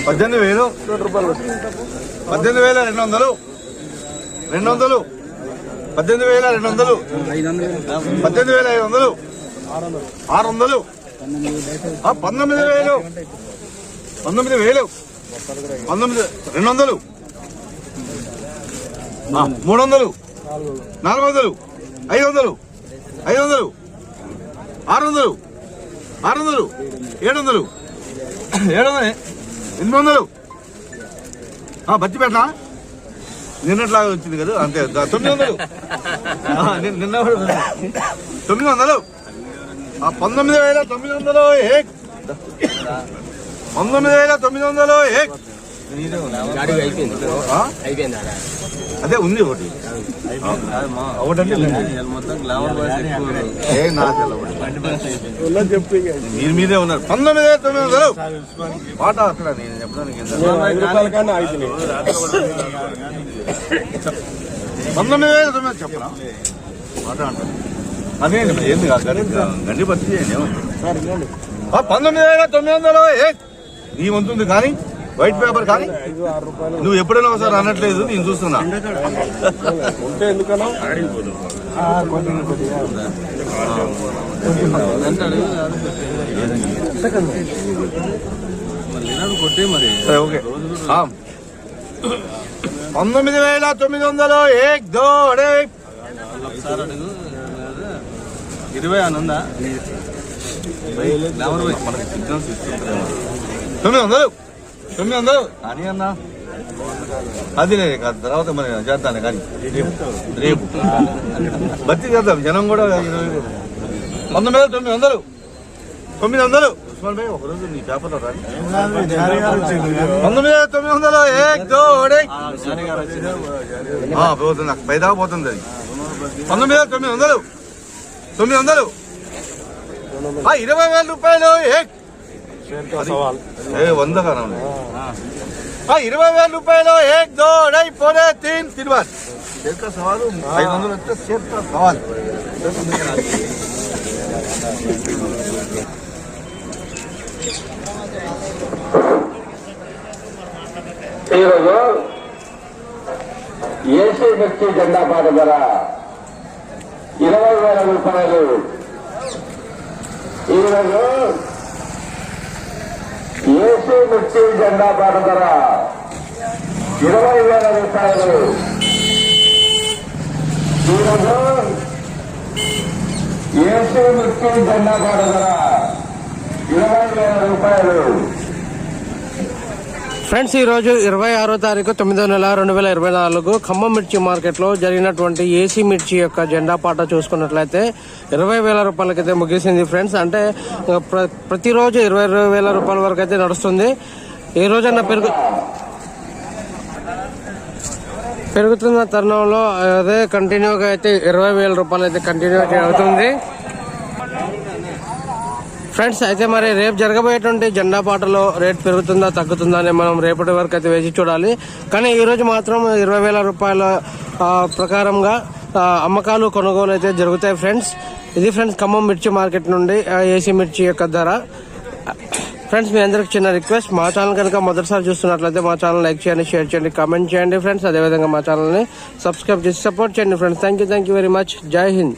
18,000 18,200 18,200 18,500 600 19,000 19,000 200 300 400 500 500 600 600 700 800 బచ్చిపెట్టనా నిన్నట్లాగా వచ్చింది కదా అంతే 900 నిన్న 900 19,900 అదే ఉంది ఒకటి ఒకటంటే మీరు మీదే ఉన్నారు 19,900 పాట అక్కడ నేను చెప్పడానికి 19,900 చెప్పరా మాట అంటారు అదే ఏంది గండి పత్తి 19,900 నీ వంతుంది కానీ వైట్ పేపర్ కానీ నువ్వు ఎప్పుడైనా ఒకసారి అనట్లేదు నేను చూస్తున్నా ఓకే 19,900 ఏక్ దోడే 20 ఆనందా 900 అని అన్నా అది తర్వాత మరి చేద్దాను కానీ రేపు బతి చేద్దాం జనం కూడా 19,900 ఉస్మాన్ భాయ్ ఒకరోజు నీ పేపర్లో రాని 19,900 ఏక్ దోడే పోతుంది నాకు పైదాకా పోతుంది అది 19,900 20,000 రూపాయలు ఏక్ 100 का नाम 20,000 రూపాయలు ఏక్ దో ढाई पौने 3 3 बार शेर का सवाल 500 अच्छा शेर का सवाल ఈరోజు ఏసీ మిర్చి జెండా పాట ధర 20,000 రూపాయలు. ఈరోజు ఏసీ మిర్చి జెండా పాట ధర 20,000 రూపాయలు. ఈరోజు ఏసీ మిర్చి జెండా పాట ధర 20,000 రూపాయలు. ఫ్రెండ్స్, ఈరోజు 26వ తారీఖు 9వ నెల 2024 ఖమ్మం మిర్చి మార్కెట్లో జరిగినటువంటి ఏసీ మిర్చి యొక్క జెండా పాట చూసుకున్నట్లయితే 20,000 రూపాయలకైతే ముగిసింది ఫ్రెండ్స్. అంటే ప్రతిరోజు 20,000 రూపాయల వరకు అయితే నడుస్తుంది. ఏ రోజన్నా పెరుగుతున్న తరుణంలో అదే కంటిన్యూగా అయితే 20,000 రూపాయలు అయితే కంటిన్యూ అవుతుంది ఫ్రెండ్స్. అయితే మరి రేపు జరగబోయేటువంటి జెండా పాటలో రేట్ పెరుగుతుందా తగ్గుతుందా అని మనం రేపటి వరకు అయితే వేచి చూడాలి. కానీ ఈ రోజు మాత్రం 20,000 రూపాయల ప్రకారంగా అమ్మకాలు కొనుగోలు అయితే జరుగుతాయి ఫ్రెండ్స్. ఇది ఫ్రెండ్స్ ఖమ్మం మిర్చి మార్కెట్ నుండి ఏసీ మిర్చి యొక్క ధర. ఫ్రెండ్స్, మీ అందరికి చిన్న రిక్వెస్ట్, మా ఛానల్ కనుక మొదటిసారి చూస్తున్నట్లయితే మా ఛానల్ లైక్ చేయండి, షేర్ చేయండి, కామెంట్ చేయండి ఫ్రెండ్స్. అదేవిధంగా మా ఛానల్ని సబ్స్క్రైబ్ చేసి సపోర్ట్ చేయండి friends. Thank you very much. జై హింద్.